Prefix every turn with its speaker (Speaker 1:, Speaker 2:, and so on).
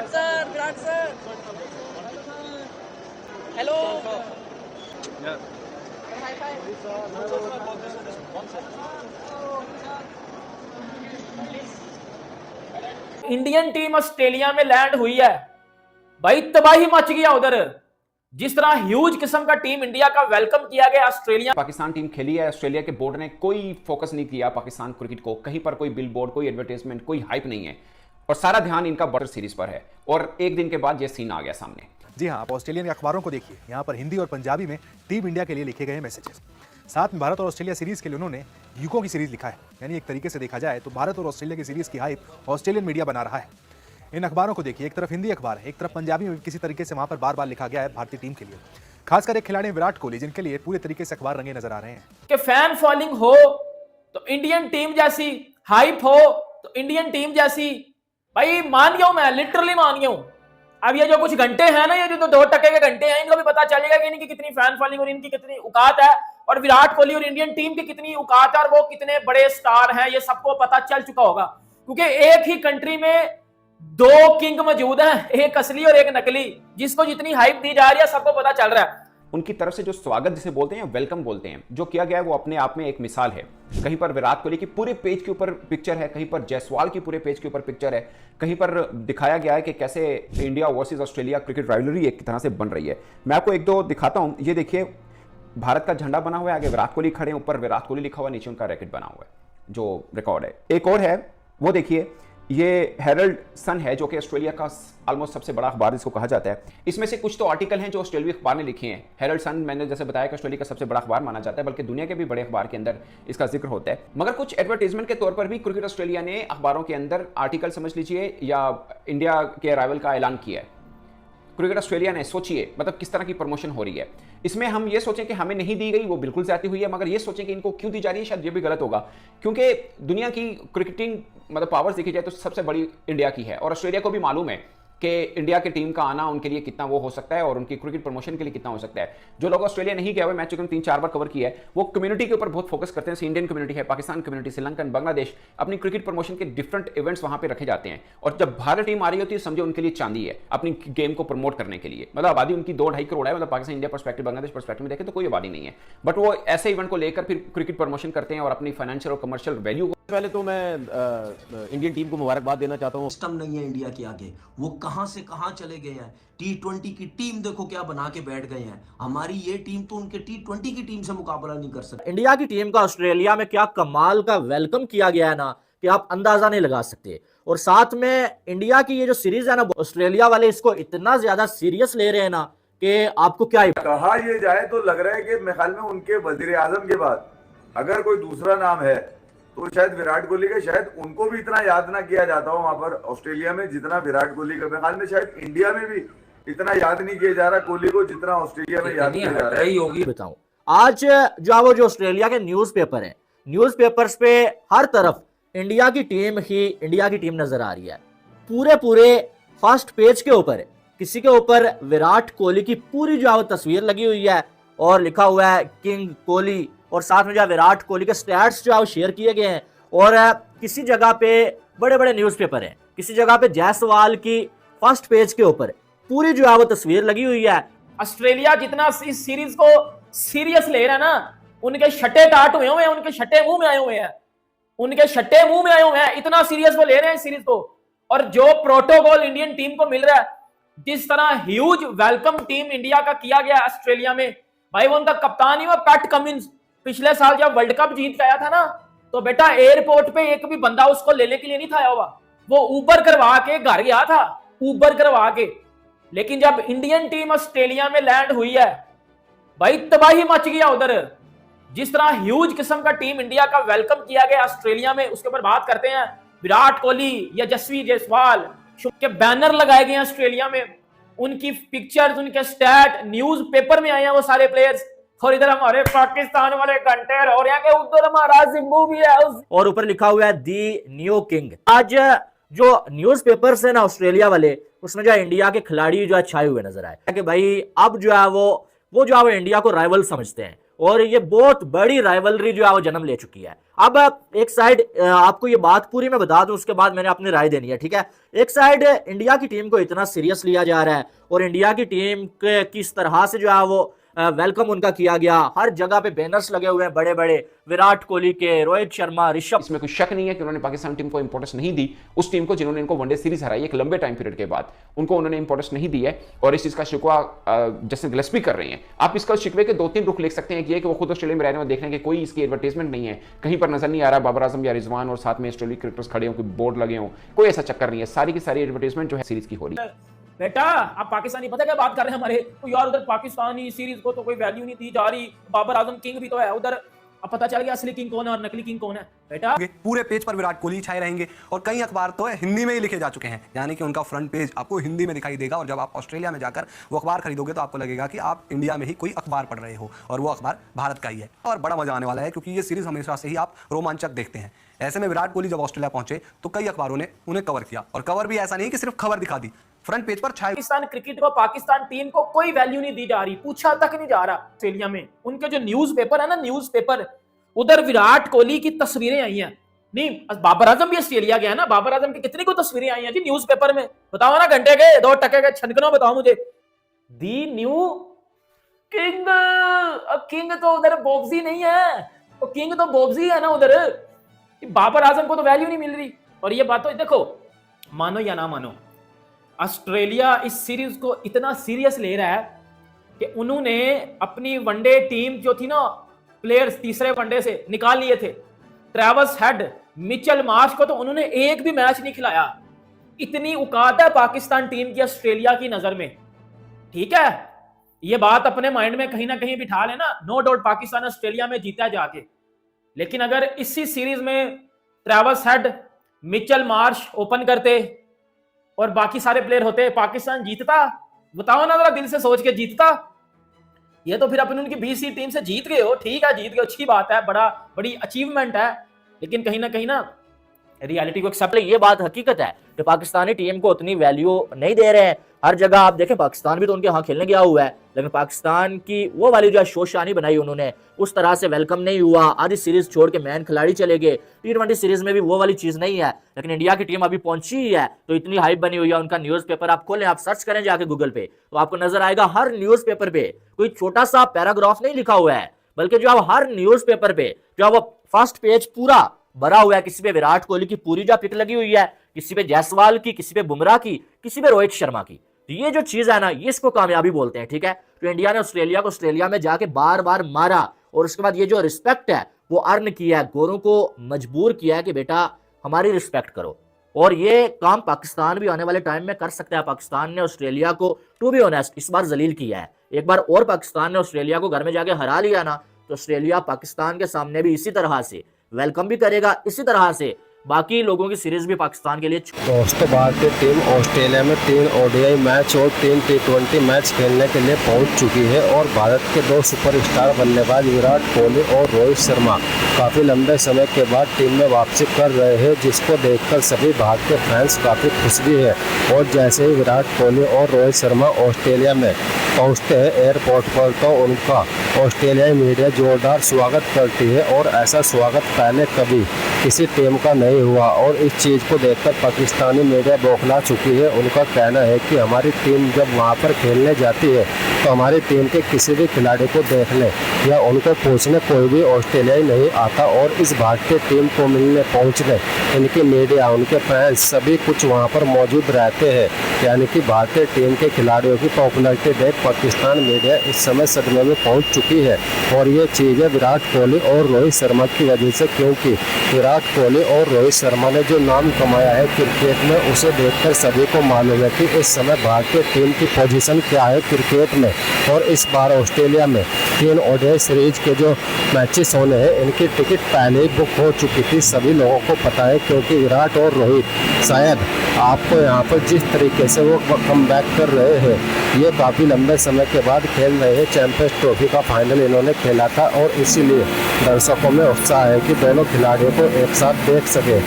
Speaker 1: Virat sir hello Indian team Australia में land हुई है भाई, तबाही मच गया उधर। जिस तरह ह्यूज किस्म का टीम इंडिया का वेलकम किया गया ऑस्ट्रेलिया।
Speaker 2: पाकिस्तान टीम खेली है, ऑस्ट्रेलिया के बोर्ड ने कोई फोकस नहीं किया पाकिस्तान क्रिकेट को, कहीं पर कोई बिल बोर्ड, कोई एडवर्टाइजमेंट, कोई हाइप नहीं है और सारा ध्यान इनका बॉर्डर सीरीज पर है। और एक दिन के बाद ये सीन आ गया सामने।
Speaker 3: जी हाँ, आप ऑस्ट्रेलियन अखबारों को देखिए, यहाँ पर हिंदी और पंजाबी में टीम इंडिया के लिए लिखे गए मैसेजेस। साथ में भारत और ऑस्ट्रेलिया सीरीज के लिए उन्होंने युगों की सीरीज लिखा है। यानी एक तरीके से देखा जाए तो भारत और ऑस्ट्रेलिया की सीरीज की हाइप ऑस्ट्रेलियन मीडिया बना रहा है। इन अखबारों को देखिए, एक तरफ हिंदी अखबार है, एक तरफ पंजाबी में किसी तरीके से वहां पर बार बार लिखा गया है भारतीय टीम के लिए, खासकर एक खिलाड़ी विराट कोहली, जिनके लिए पूरे तरीके से अखबार रंगे नजर आ रहे हैं
Speaker 1: कि फैन फॉलोइंग हो तो इंडियन टीम जैसी, हाइप हो तो इंडियन टीम जैसी। भाई मान गया हूं मैं, लिटरली मान गया हूं। अब ये जो कुछ घंटे हैं ना, ये जो 2 टके के घंटे हैं, इनको भी पता चलेगा कि इनकी कितनी फैन फॉलोइंग और इनकी कितनी औकात है, और विराट कोहली और इंडियन टीम की कितनी औकात है, और वो कितने बड़े स्टार हैं, ये सबको पता चल चुका होगा। क्योंकि एक ही कंट्री में 2 किंग मौजूद हैं, एक असली और एक नकली। जिसको जितनी हाइप दी जा रही है सबको पता चल रहा है।
Speaker 2: उनकी तरफ से जो स्वागत जिसे बोलते हैं, वेलकम बोलते हैं, जो किया गया है वो अपने आप में एक मिसाल है। कहीं पर विराट कोहली की पूरे पेज के ऊपर पिक्चर है, कहीं पर जायसवाल की पूरे पेज के ऊपर पिक्चर है, कहीं पर दिखाया गया है कि कैसे India versus Australia cricket rivalry एक तरह से बन रही है। मैं आपको 1-2 दिखाता हूं। ये देखिए, भारत का झंडा बना हुआ है, आगे विराट कोहली खड़े, ऊपर विराट कोहली लिखा हुआ, नीचे उनका रैकेट बना हुआ है, जो रिकॉर्ड है। एक और है, वो देखिए, ये हेरल्ड सन है, जो कि ऑस्ट्रेलिया का ऑलमोस्ट सबसे बड़ा अखबार जिसको कहा जाता है। इसमें से कुछ तो आर्टिकल हैं जो ऑस्ट्रेलिया अखबार ने लिखे हैं। हेरल्ड सन, मैंने जैसे बताया कि ऑस्ट्रेलिया का सबसे बड़ा अखबार माना जाता है, बल्कि दुनिया के भी बड़े अखबार के अंदर इसका जिक्र होता है। मगर कुछ एडवर्टाइजमेंट के तौर पर भी क्रिकेट ऑस्ट्रेलिया ने अखबारों के अंदर आर्टिकल समझ लीजिए, या इंडिया के अराइवल का ऐलान किया है। क्रिकेट ऑस्ट्रेलिया ने, सोचिए मतलब किस तरह की प्रमोशन हो रही है। इसमें हम ये सोचें कि हमें नहीं दी गई, वो बिल्कुल ज्यादा हुई है, मगर ये सोचें कि इनको क्यों दी जा रही है, शायद ये भी गलत होगा। क्योंकि दुनिया की क्रिकेटिंग मतलब पावर्स देखी जाए तो सबसे बड़ी इंडिया की है, और ऑस्ट्रेलिया को भी मालूम है कि इंडिया की टीम का आना उनके लिए कितना वो हो सकता है और उनकी क्रिकेट प्रमोशन के लिए कितना हो सकता है। जो लोग ऑस्ट्रेलिया नहीं गए हुए, मैच को 3-4 बार कवर किया है, वो कम्युनिटी के ऊपर बहुत फोकस करते हैं। इंडियन कम्युनिटी है, पाकिस्तान कम्युनिटी, श्रीलंकन, बांग्लादेश, अपनी क्रिकेट प्रमोशन के डिफरेंट इवेंट्स वहां पे रखे जाते हैं। और जब भारत टीम आ रही होती है, समझो उनके लिए चांदी है अपनी गेम को प्रमोट करने के लिए। मतलब आबादी उनकी 2-2.5 करोड़ है, मतलब Pakistan India perspective, Bangladesh perspective में देखें तो कोई आबादी नहीं है, बट वो ऐसे इवेंट को लेकर फिर क्रिकेट प्रमोशन करते हैं और अपनी फाइनेंशियल और कमर्शियल वैल्यू।
Speaker 4: पहले तो मैं इंडियन टीम को मुबारकबाद देना चाहता हूँ।
Speaker 5: सिस्टम नहीं है इंडिया के आगे, वो कहां से कहां चले गए हैं। T20 की टीम देखो क्या बना के बैठ गए हैं। हमारी ये टीम तो उनके T20 की टीम से मुकाबला नहीं कर सकती।
Speaker 6: इंडिया की टीम का ऑस्ट्रेलिया में क्या कमाल का वेलकम किया गया है ना, कि आप अंदाजा नहीं लगा सकते। और साथ में इंडिया की ये जो सीरीज है ना, ऑस्ट्रेलिया वाले इसको इतना ज्यादा सीरियस ले रहे हैं ना कि आपको क्या
Speaker 7: कहा ये जाए तो लग रहा है कि मेरे ख्याल में उनके वजीर आजम के बाद अगर कोई दूसरा नाम है तो शायद विराट कोहली के। शायद उनको भी इतना याद ना किया जाता हो वहां पर ऑस्ट्रेलिया में जितना विराट कोहली का। मेरे ख्याल में शायद इंडिया में भी इतना याद नहीं किया जा रहा कोहली को जितना ऑस्ट्रेलिया में याद किया जा रहा है।
Speaker 6: बताऊं, आज जो ऑस्ट्रेलिया के न्यूज़पेपर हैं, न्यूज़पेपर्स पे हर तरफ इंडिया की टीम नजर आ रही है। पूरे फर्स्ट पेज के ऊपर किसी के ऊपर विराट कोहली की पूरी जो तस्वीर लगी हुई है और लिखा हुआ है किंग कोहली, और साथ में जो विराट कोहली के स्टैट्स जो शेयर किए गए हैं। और किसी जगह पे बड़े न्यूज़पेपर हैं, किसी जगह पे जायसवाल की फर्स्ट पेज के ऊपर पूरी जो वो तस्वीर लगी हुई है।
Speaker 1: ऑस्ट्रेलिया जितना इस सीरीज को सीरियस ले रहा है ना, उनके छठे टाट हुए हैं, उनके छठे मुंह में आए हुए हैं, उनके छठे मुंह में आए हुए हैं। इतना सीरियस वो ले रहे हैं इस सीरीज को। और जो प्रोटोकॉल इंडियन टीम को मिल रहा है, जिस तरह ह्यूज वेलकम टीम इंडिया का किया गया ऑस्ट्रेलिया में, भाई वो उनका कप्तान ही वो पैट कमिंस, पिछले साल जब वर्ल्ड कप जीत के आया था ना, तो बेटा एयरपोर्ट पे एक भी बंदा उसको लेने के लिए नहीं था आया हुआ, वो ऊबर करवा के घर गया था, ऊबर करवा के। लेकिन जब इंडियन टीम ऑस्ट्रेलिया में लैंड हुई है, भाई तबाही मच गया उधर। जिस तरह ह्यूज किस्म का टीम इंडिया का वेलकम किया गया ऑस्ट्रेलिया में, उसके ऊपर बात करते हैं। विराट कोहली या यशस्वी जायसवाल के बैनर लगाए गए हैं ऑस्ट्रेलिया में, उनकी पिक्चर्स, उनके स्टैट न्यूज पेपर में आए हैं वो सारे प्लेयर्स। और इधर हमारे पाकिस्तान वाले घंटे और यहाँ के उधर हमारा जिम्बू भी है,
Speaker 6: और ऊपर लिखा हुआ है दी न्यू किंग। आज जो न्यूज़पेपर्स है ना ऑस्ट्रेलिया वाले, उसमें जो इंडिया के खिलाड़ी जो है छाए हुए नजर आए कि भाई अब जो है वो जो है इंडिया को राइवल समझते हैं, और ये बहुत बड़ी राइवलरी जो है वो जन्म ले चुकी है। अब एक साइड आपको ये बात पूरी मैं बता दूं, उसके बाद मैंने अपनी राय देनी है, ठीक है। एक साइड इंडिया की टीम को इतना सीरियस लिया जा रहा है और इंडिया की टीम के किस तरह से जो है वो वेलकम उनका किया गया, हर जगह पे बैनर्स लगे हुए हैं बड़े बड़े, विराट कोहली के, रोहित शर्मा, ऋषभ।
Speaker 2: इसमें कोई शक नहीं है कि उन्होंने पाकिस्तान टीम को इंपॉर्टेंस नहीं दी, उस टीम को जिन्होंने इनको वनडे सीरीज हराई एक लंबे टाइम पीरियड के बाद, उनको उन्होंने इंपॉर्टेंस नहीं दी है। और इस चीज का शिकवा जैसे गिलस्पी कर रहे हैं। आप इसका शिकवे के 2-3 रुख लिख सकते हैं कि वो खुद ऑस्ट्रेलिया में रहने में देख रहे हैं कि कोई इसकी एडवर्टाइजमेंट नहीं है, कहीं पर नजर नहीं आ रहा बाबर आजम या रिजवान और साथ में ऑस्ट्रेलिया क्रिकेटर्स खड़े हों, कोई बोर्ड लगे हों, कोई ऐसा चक्कर नहीं है। सारी की सारी एडवर्टाइजमेंट जो है सीरीज की हो रही है।
Speaker 1: बेटा आप पाकिस्तानी पता क्या बात कर रहे हैं हमारे तो यार, उधर पाकिस्तानी सीरीज को तो कोई वैल्यू नहीं दी जा रही, बाबर आजम किंग भी तो है उधर। अब पता चल गया असली किंग कौन है और नकली किंग कौन है। बेटा
Speaker 8: पूरे पेज पर विराट कोहली छाए रहेंगे और कई अखबार तो हिंदी में ही लिखे जा चुके हैं, यानी कि उनका फ्रंट पेज आपको हिंदी में दिखाई देगा। और जब आप ऑस्ट्रेलिया में जाकर वो अखबार खरीदोगे तो आपको लगेगा कि आप इंडिया में ही कोई अखबार पढ़ रहे हो और वो अखबार भारत का ही है। और बड़ा मजा आने वाला है क्योंकि ये सीरीज हमेशा से ही आप रोमांचक देखते हैं। ऐसे में विराट कोहली जब ऑस्ट्रेलिया पहुंचे तो कई अखबारों ने उन्हें कवर किया, और कवर भी ऐसा नहीं कि सिर्फ खबर दिखा दी, फ्रंट पेज पर छाए।
Speaker 1: पाकिस्तान क्रिकेट को, पाकिस्तान टीम को कोई वैल्यू नहीं दी जा रही, पूछा तक नहीं जा रहा ऑस्ट्रेलिया में। उनके जो न्यूज़पेपर है ना, न्यूज़पेपर, उधर विराट कोहली की तस्वीरें आई हैं। नहीं, बाबर आजम भी ऑस्ट्रेलिया गया ना, बाबर आजम की कितनी को तस्वीरें आई हैं जी न्यूज़पेपर में, बताओ ना, घंटे के 2 टके के छनकनो बताओ मुझे। दी न्यू किंग, किंग तो उधर बोब्जी नहीं है, तो किंग तो बोब्जी है ना उधर। बाबर आजम को तो वैल्यू नहीं मिल रही। और ये बात तो देखो, मानो या ना मानो, ऑस्ट्रेलिया इस सीरीज को इतना सीरियस ले रहा है कि उन्होंने अपनी वनडे टीम जो थी ना, प्लेयर्स तीसरे वनडे से निकाल लिए थे। ट्रेविस हेड, मिचेल मार्श को तो उन्होंने एक भी मैच नहीं खिलाया। इतनी औकात है पाकिस्तान टीम की ऑस्ट्रेलिया की नजर में, ठीक है। ये बात अपने माइंड में कहीं ना कहीं बिठा लेना। नो डाउट पाकिस्तान ऑस्ट्रेलिया में जीता जाके, लेकिन अगर इसी सीरीज में Travis head, Mitchell Marsh open करते और बाकी सारे प्लेयर होते, पाकिस्तान जीतता? बताओ ना जरा, दिल से सोच के जीतता? ये तो फिर अपन उनकी 20 टीम से जीत गए हो, ठीक है, जीत गए, अच्छी बात है, बड़ी अचीवमेंट है, लेकिन कहीं ना रियलिटी को एक्सेप्ट।
Speaker 6: ये बात हकीकत है कि पाकिस्तानी टीम को उतनी वैल्यू नहीं दे रहे हैं। हर जगह आप देखें, पाकिस्तान भी तो उनके यहाँ खेलने गया हुआ है, लेकिन पाकिस्तान की वो वाली जो शोशानी बनाई उन्होंने, उस तरह से वेलकम नहीं हुआ। आधी सीरीज छोड़ के मैन खिलाड़ी चले गए। T20 सीरीज में भी वो वाली चीज नहीं है। लेकिन इंडिया की टीम अभी पहुंची ही है तो इतनी हाइप बनी हुई है। उनका न्यूज़पेपर आप खोलें, आप सर्च करें जाके गूगल पे, तो आपको नजर आएगा हर न्यूज़पेपर पे कोई छोटा सा पैराग्राफ नहीं लिखा हुआ है, बल्कि जो आप हर न्यूज़पेपर पे जो वो फर्स्ट पेज पूरा भरा हुआ है। किसी पे विराट कोहली की पूरी जो पिक लगी हुई है, किसी पे जायसवाल की, किसी पे बुमराह की, किसी पे रोहित शर्मा की। तो ये जो चीज है ना, ये इसको कामयाबी बोलते हैं, ठीक है। तो इंडिया ने ऑस्ट्रेलिया को ऑस्ट्रेलिया में जाके बार बार मारा और उसके बाद ये जो रिस्पेक्ट है वो अर्न किया है, गोरों को मजबूर किया है कि बेटा हमारी रिस्पेक्ट करो। और ये काम पाकिस्तान भी आने वाले टाइम में कर सकता है। पाकिस्तान ने ऑस्ट्रेलिया को टू बी ऑनेस्ट इस बार जलील किया है। एक बार और पाकिस्तान ने ऑस्ट्रेलिया को घर में जाके हरा लिया ना, तो ऑस्ट्रेलिया पाकिस्तान के सामने भी इसी तरह से वेलकम भी करेगा, इसी तरह से बाकी लोगों की सीरीज भी पाकिस्तान के लिए।
Speaker 9: दोस्तों, भारतीय टीम ऑस्ट्रेलिया में 3 ODI मैच और 3 T20 मैच खेलने के लिए पहुंच चुकी है और भारत के 2 सुपरस्टार बल्लेबाज विराट कोहली और रोहित शर्मा काफ़ी लंबे समय के बाद टीम में वापसी कर रहे हैं, जिसको देखकर सभी भारतीय फैंस काफ़ी खुश भी है। और जैसे ही विराट कोहली और रोहित शर्मा ऑस्ट्रेलिया में पहुंचते हैं एयरपोर्ट पर, तो उनका ऑस्ट्रेलियाई मीडिया जोरदार स्वागत करती है और ऐसा स्वागत पहले कभी किसी टीम का नहीं हुआ। और इस चीज़ को देखकर पाकिस्तानी मीडिया बौखला चुकी है। उनका कहना है कि हमारी टीम जब वहां पर खेलने जाती है तो हमारी टीम के किसी भी खिलाड़ी को देखने या उनको पूछने कोई भी ऑस्ट्रेलियाई नहीं आता। और इस भारतीय टीम को मिलने पहुंचने इनकी मीडिया, उनके फैंस सभी कुछ वहां पर मौजूद रहते हैं। यानी कि भारतीय टीम के खिलाड़ियों की पॉपुलरिटी देख पाकिस्तान मीडिया इस समय सदमे में पहुंच चुकी है। और ये चीज़ है विराट कोहली और रोहित शर्मा की वजह से, क्योंकि विराट कोहली और रोहित शर्मा ने जो नाम कमाया है क्रिकेट में, उसे देखकर सभी को मालूम है कि इस समय भारतीय टीम की पोजीशन क्या है क्रिकेट में। और इस बार ऑस्ट्रेलिया में 3 ODI सीरीज के जो मैचेस होने हैं, इनकी टिकट पहले ही बुक हो चुकी थी, सभी लोगों को पता है। क्योंकि विराट और रोहित शायद आपको यहाँ पर जिस तरीके से वो कम बैक कर रहे हैं, ये काफ़ी लंबे समय के बाद खेल रहे हैं। चैंपियंस ट्रॉफी का फाइनल इन्होंने खेला था और इसीलिए दर्शकों में उत्साह है कि दोनों खिलाड़ियों को एक साथ देख सके।